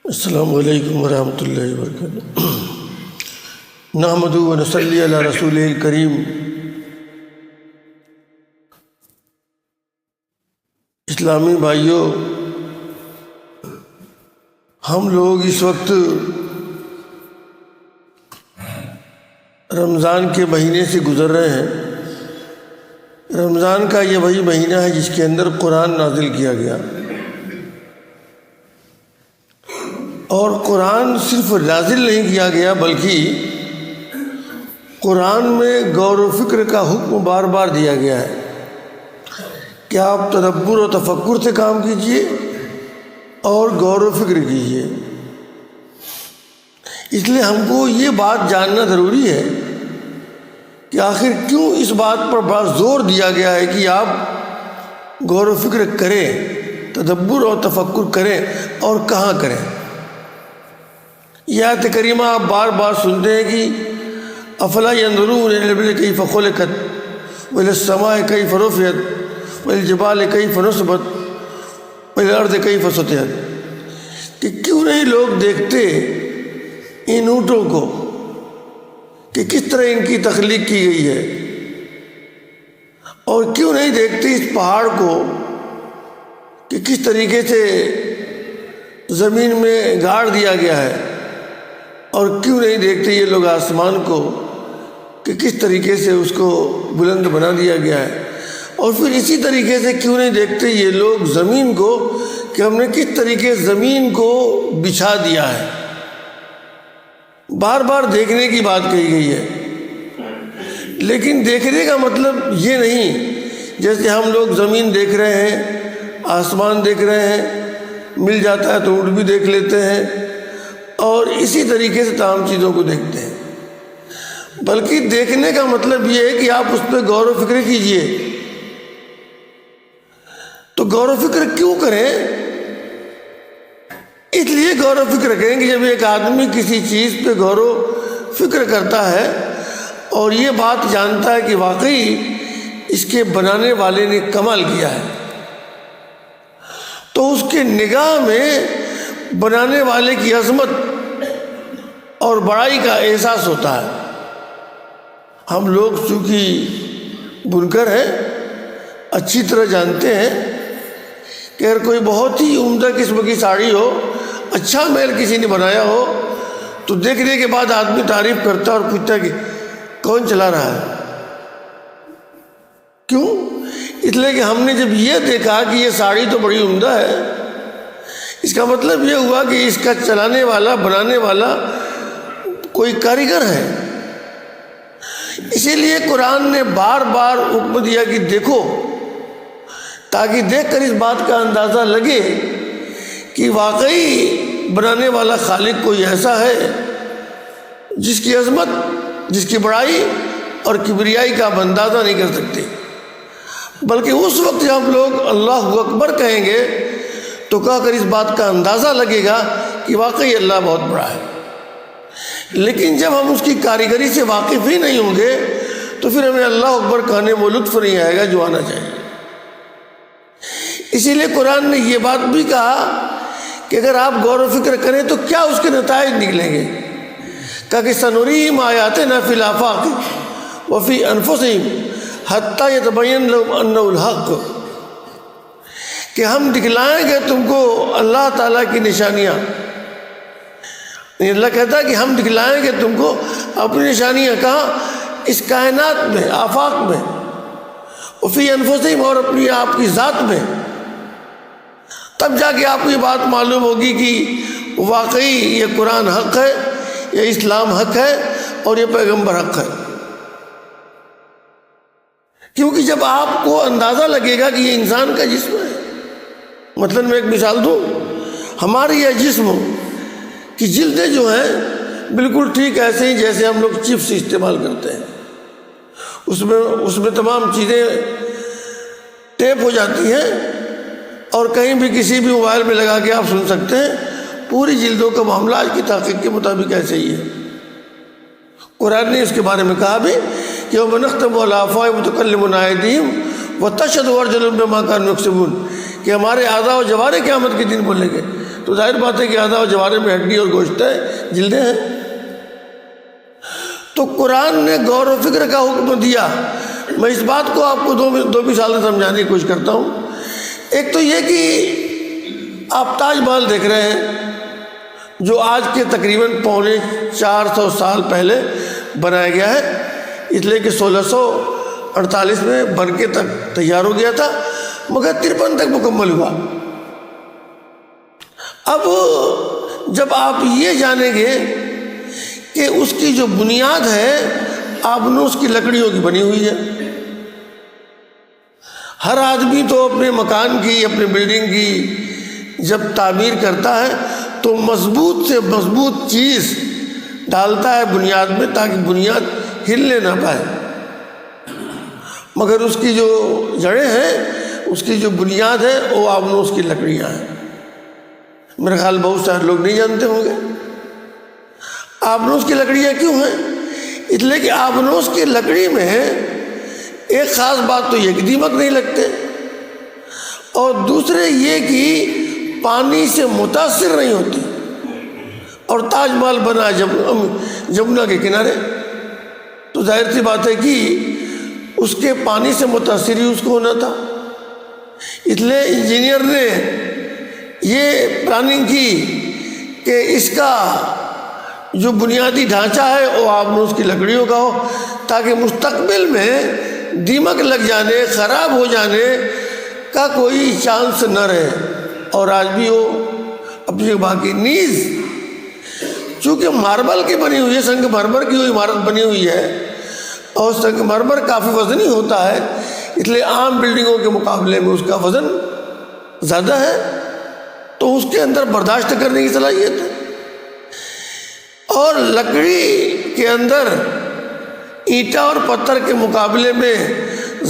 السلام علیکم ورحمۃ اللہ وبرکاتہ۔ نحمدہ و نصلی علی رسول الکریم۔ اسلامی بھائیوں، ہم لوگ اس وقت رمضان کے مہینے سے گزر رہے ہیں۔ رمضان کا یہ وہی مہینہ ہے جس کے اندر قرآن نازل کیا گیا، اور قرآن صرف نازل نہیں کیا گیا بلکہ قرآن میں غور و فکر کا حکم بار بار دیا گیا ہے کہ آپ تدبر و تفکر سے کام کیجئے اور غور و فکر کیجئے۔ اس لیے ہم کو یہ بات جاننا ضروری ہے کہ آخر کیوں اس بات پر بڑا زور دیا گیا ہے کہ آپ غور و فکر کریں، تدبر اور تفکر کریں، اور کہاں کریں۔ یہ آیت کریمہ آپ بار بار سنتے ہیں کہ افلا ينظرون الى الابل كيف خلقت والى السماء كيف رفعت والى الجبال كيف نصبت والى الارض كيف سطحت، کہ کیوں نہیں لوگ دیکھتے ان اونٹوں کو کہ کس طرح ان کی تخلیق کی گئی ہے، اور کیوں نہیں دیکھتے اس پہاڑ کو کہ کس طریقے سے زمین میں گاڑ دیا گیا ہے، اور کیوں نہیں دیکھتے یہ لوگ آسمان کو کہ کس طریقے سے اس کو بلند بنا دیا گیا ہے، اور پھر اسی طریقے سے کیوں نہیں دیکھتے یہ لوگ زمین کو کہ ہم نے کس طریقے زمین کو بچھا دیا ہے۔ بار بار دیکھنے کی بات کہی گئی ہے، لیکن دیکھنے کا مطلب یہ نہیں جیسے ہم لوگ زمین دیکھ رہے ہیں، آسمان دیکھ رہے ہیں، مل جاتا ہے تو اونٹ بھی دیکھ لیتے ہیں، اور اسی طریقے سے تمام چیزوں کو دیکھتے ہیں، بلکہ دیکھنے کا مطلب یہ ہے کہ آپ اس پہ غور و فکر کیجئے۔ تو غور و فکر کیوں کریں؟ اس لیے غور و فکر کریں کہ جب ایک آدمی کسی چیز پہ غور و فکر کرتا ہے اور یہ بات جانتا ہے کہ واقعی اس کے بنانے والے نے کمال کیا ہے، تو اس کے نگاہ میں بنانے والے کی عظمت اور بڑائی کا احساس ہوتا ہے۔ ہم لوگ چونکہ بنکر ہیں، اچھی طرح جانتے ہیں کہ اگر کوئی بہت ہی عمدہ قسم کی ساڑی ہو، اچھا محل کسی نے بنایا ہو، تو دیکھنے کے بعد آدمی تعریف کرتا ہے اور پوچھتا ہے کہ کون چلا رہا ہے؟ کیوں؟ اس لیے کہ ہم نے جب یہ دیکھا کہ یہ ساڑی تو بڑی عمدہ ہے، اس کا مطلب یہ ہوا کہ اس کا چلانے والا، بنانے والا کوئی کاریگر ہے۔ اسی لیے قرآن نے بار بار حکم دیا کہ دیکھو، تاکہ دیکھ کر اس بات کا اندازہ لگے کہ واقعی بنانے والا خالق کوئی ایسا ہے جس کی عظمت، جس کی بڑائی اور کبریائی کا ہم اندازہ نہیں کر سکتے، بلکہ اس وقت جب ہم لوگ اللہ اکبر کہیں گے تو کہہ کر اس بات کا اندازہ لگے گا کہ واقعی اللہ بہت بڑا ہے۔ لیکن جب ہم اس کی کاریگری سے واقف ہی نہیں ہوں گے تو پھر ہمیں اللہ اکبر کہنے میں لطف نہیں آئے گا جو آنا چاہیے۔ اسی لیے قرآن نے یہ بات بھی کہا کہ اگر آپ غور و فکر کریں تو کیا اس کے نتائج نکلیں گے، کہا کہ سنریم آیاتنا فی الآفاق وفی انفسہم حتی یتبین لہم انہ الحق، کہ ہم دکھلائیں گے تم کو اللہ تعالیٰ کی نشانیاں۔ اللہ کہتا ہے کہ ہم دکھلائیں گے تم کو اپنی نشانیاں، کہاں؟ اس کائنات میں، آفاق میں، وفی انفسہم، اور اپنی آپ کی ذات میں۔ تب جا کے آپ کو یہ بات معلوم ہوگی کہ واقعی یہ قرآن حق ہے، یہ اسلام حق ہے، اور یہ پیغمبر حق ہے۔ کیونکہ جب آپ کو اندازہ لگے گا کہ یہ انسان کا جسم ہے، مثلا میں ایک مثال دوں، ہماری یہ جسم کی جلدیں جو ہیں بالکل ٹھیک ایسے ہی جیسے ہم لوگ چپس استعمال کرتے ہیں، اس میں تمام چیزیں ٹیپ ہو جاتی ہیں، اور کہیں بھی کسی بھی موبائل میں لگا کے آپ سن سکتے ہیں۔ پوری جلدوں کا معاملہ آج کی تحقیق کے مطابق ایسے ہی ہے۔ قرآن نے اس کے بارے میں کہا بھی کہ وَنَخْتَمُ عَلَىٰ أَفْوَاهِهِمْ وَتُكَلِّمُنَا أَيْدِيهِمْ وَتَشْهَدُ أَرْجُلُهُم بِمَا كَانُوا يَكْسِبُونَ، کہ ہمارے اعضاء و جوارے قیامت کے دن بولیں گے، تو ظاہر بات ہے کہ اعضاء و جوارے میں ہڈی اور گوشت ہے، جلدیں ہیں۔ تو قرآن نے غور و فکر کا حکم دیا۔ میں اس بات کو آپ کو دو مثالیں سمجھانے کی کوشش کرتا ہوں۔ ایک تو یہ کہ آپ تاج محل دیکھ رہے ہیں جو آج کے تقریباً 450 سال پہلے بنایا گیا ہے، اس لیے کہ 1648 میں بن کے تک تیار ہو گیا تھا، مگر 53 تک مکمل ہوا۔ اب جب آپ یہ جانیں گے کہ اس کی جو بنیاد ہے آبنوس کی لکڑیوں کی بنی ہوئی ہے، ہر آدمی تو اپنے مکان کی، اپنے بلڈنگ کی جب تعمیر کرتا ہے تو مضبوط سے مضبوط چیز ڈالتا ہے بنیاد میں تاکہ بنیاد ہلنے نہ پائے، مگر اس کی جو جڑیں ہیں، اس کی جو بنیاد ہے وہ آبنوس کی لکڑیاں ہیں۔ میرے خیال بہت سارے لوگ نہیں جانتے ہوں گے آبنوس کی لکڑیاں کیوں ہیں۔ اس لیے کہ آبنوس کی لکڑی میں ایک خاص بات تو یہ کہ دیمک نہیں لگتے، اور دوسرے یہ کہ پانی سے متاثر نہیں ہوتی، اور تاج محل بنا جمنا کے کنارے، تو ظاہر سی بات ہے کہ اس کے پانی سے متاثر ہی اس کو ہونا تھا۔ اس لیے انجینئر نے یہ پلاننگ کی کہ اس کا جو بنیادی ڈھانچہ ہے وہ آبنوس کی لکڑیوں کا ہو، تاکہ مستقبل میں دیمک لگ جانے، خراب ہو جانے کا کوئی چانس نہ رہے، اور آج بھی وہ اپنی باقی نیز چونکہ ماربل کی بنی ہوئی ہے، سنگ مرمر کی عمارت بنی ہوئی ہے، اور سنگ مرمر کافی وزنی ہوتا ہے، اس لیے عام بلڈنگوں کے مقابلے میں اس کا وزن زیادہ ہے، تو اس کے اندر برداشت کرنے کی صلاحیت ہے، اور لکڑی کے اندر اینٹا اور پتھر کے مقابلے میں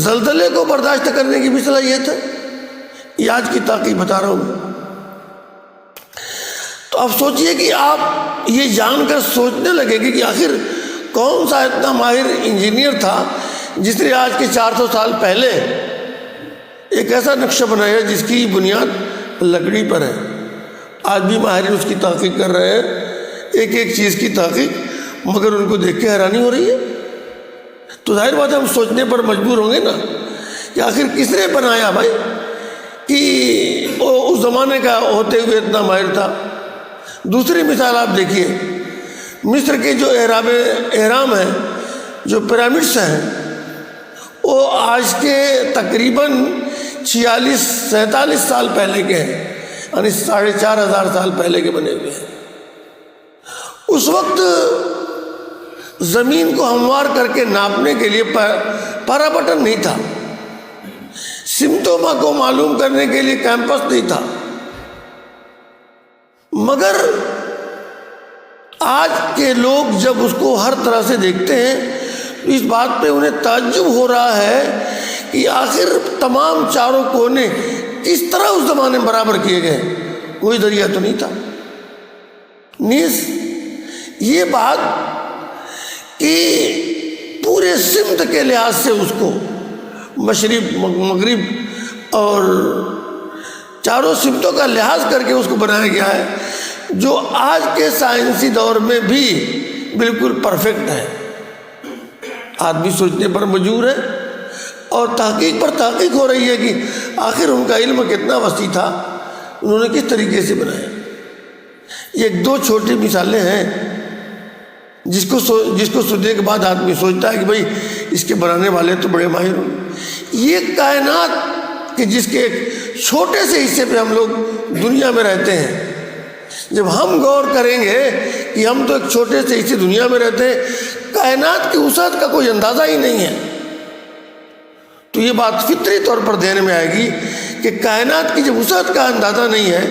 زلزلے کو برداشت کرنے کی بھی صلاحیت ہے۔ یہ آج کی تحقیق بتا رہا ہوں۔ تو اب سوچئے کہ آپ یہ جان کر سوچنے لگے گے کہ آخر کون سا اتنا ماہر انجینئر تھا جس نے آج کے 400 سال پہلے ایک ایسا نقشہ بنایا جس کی بنیاد لکڑی پر ہے۔ آج بھی ماہرین اس کی تحقیق کر رہے ہیں، ایک ایک چیز کی تحقیق، مگر ان کو دیکھ کے حیرانی ہو رہی ہے۔ تو ظاہر بات ہے ہم سوچنے پر مجبور ہوں گے نا کہ آخر کس نے بنایا بھائی، کہ وہ اس زمانے کا ہوتے ہوئے اتنا ماہر تھا۔ دوسری مثال آپ دیکھیے، مصر کے جو اہرام ہیں، جو پیرامڈس ہیں، وہ آج کے تقریباً 46-47 سال پہلے کے ہیں، یعنی 4500 سال پہلے کے بنے ہوئے ہیں۔ اس وقت زمین کو ہموار کر کے ناپنے کے لیے پارا بٹن نہیں تھا، سمتوما کو معلوم کرنے کے لیے کیمپس نہیں تھا، مگر آج کے لوگ جب اس کو ہر طرح سے دیکھتے ہیں تو اس بات پہ انہیں تعجب ہو رہا ہے کہ آخر تمام چاروں کونے کس طرح اس زمانے میں برابر کیے گئے، کوئی ذریعہ تو نہیں تھا۔ نیز یہ بات کہ پورے سمت کے لحاظ سے اس کو مشرق مغرب اور چاروں سمتوں کا لحاظ کر کے اس کو بنایا گیا ہے، جو آج کے سائنسی دور میں بھی بالکل پرفیکٹ ہے۔ آدمی سوچنے پر مجبور ہے، اور تحقیق پر تحقیق ہو رہی ہے کہ آخر ان کا علم کتنا وسیع تھا، انہوں نے کس طریقے سے بنایا۔ یہ 2 چھوٹی مثالیں ہیں جس کو سننے کے بعد آدمی سوچتا ہے کہ بھئی اس کے بنانے والے تو بڑے ماہر ہوں۔ یہ کائنات کہ جس کے ایک چھوٹے سے حصے پہ ہم لوگ دنیا میں رہتے ہیں، جب ہم غور کریں گے کہ ہم تو ایک چھوٹے سے حصے دنیا میں رہتے ہیں، کائنات کی وسعت کا کوئی اندازہ ہی نہیں ہے، تو یہ بات فطری طور پر ذہن میں آئے گی کہ کائنات کی جب وسعت کا اندازہ نہیں ہے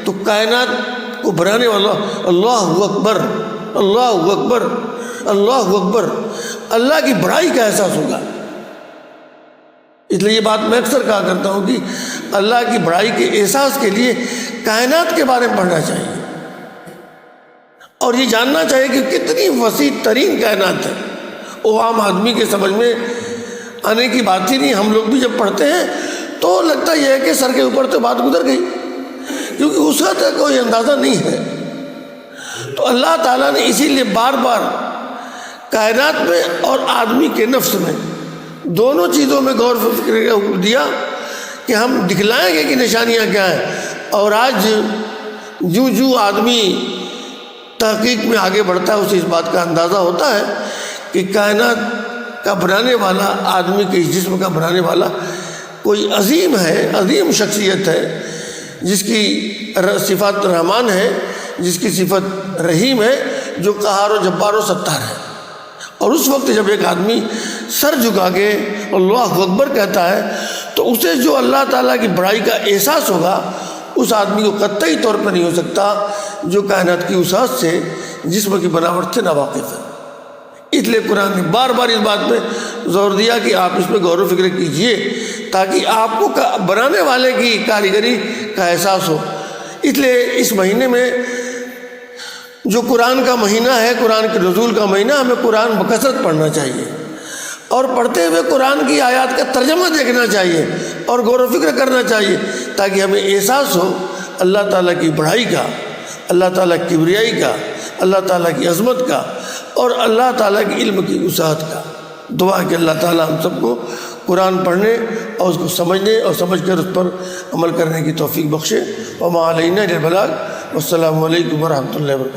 تو کائنات کو بنانے والا اللہ اکبر، اللہ اکبر، اللہ اکبر، اللہ کی بڑائی کا احساس ہوگا۔ اس لیے یہ بات میں اکثر کہا کرتا ہوں کہ اللہ کی بڑائی کے احساس کے لیے کائنات کے بارے میں پڑھنا چاہیے، اور یہ جاننا چاہیے کہ کتنی وسیع ترین کائنات ہے۔ وہ عام آدمی کے سمجھ میں آنے کی بات ہی نہیں۔ ہم لوگ بھی جب پڑھتے ہیں تو لگتا یہ ہے کہ سر کے اوپر تو بات گزر گئی، کیونکہ اس کا تو کوئی اندازہ نہیں ہے۔ تو اللہ تعالیٰ نے اسی لیے بار بار کائنات میں اور آدمی کے نفس میں دونوں چیزوں میں غور و فکر کا حکم دیا کہ ہم دکھلائیں گے کہ نشانیاں کیا ہیں۔ اور آج جو آدمی تحقیق میں آگے بڑھتا ہے اسے اس بات کا اندازہ ہوتا ہے کہ کائنات کا بنانے والا، آدمی کے اس جسم کا بنانے والا کوئی عظیم ہے، عظیم شخصیت ہے، جس کی صفات رحمان ہے، جس کی صفت رحیم ہے، جو قہار و جبار و ستار ہے۔ اور اس وقت جب ایک آدمی سر جھکا کے اللہ اکبر کہتا ہے تو اسے جو اللہ تعالیٰ کی بڑائی کا احساس ہوگا اس آدمی کو قطعی طور پر نہیں ہو سکتا جو کائنات کی وسعت سے، جسم کی بناوٹ سے ناواقف ہے۔ اس لیے قرآن نے بار بار اس بات پہ زور دیا کہ آپ اس پہ غور و فکر کیجئے تاکہ آپ کو بنانے والے کی کاریگری کا احساس ہو۔ اس لیے اس مہینے میں جو قرآن کا مہینہ ہے، قرآن کے نزول کا مہینہ، ہمیں قرآن بکثرت پڑھنا چاہیے اور پڑھتے ہوئے قرآن کی آیات کا ترجمہ دیکھنا چاہیے اور غور و فکر کرنا چاہیے تاکہ ہمیں احساس ہو اللہ تعالیٰ کی بڑائی کا، اللہ تعالیٰ کی کبریائی کا، اللہ تعالیٰ کی عظمت کا اور اللہ تعالیٰ کی علم کی وسعت کا۔ دعا کہ اللہ تعالیٰ ہم سب کو قرآن پڑھنے اور اس کو سمجھنے اور سمجھ کر اس پر عمل کرنے کی توفیق بخشے۔ وما علینا الا البلاغ۔ والسلام علیکم ورحمۃ اللہ وبرکاتہ۔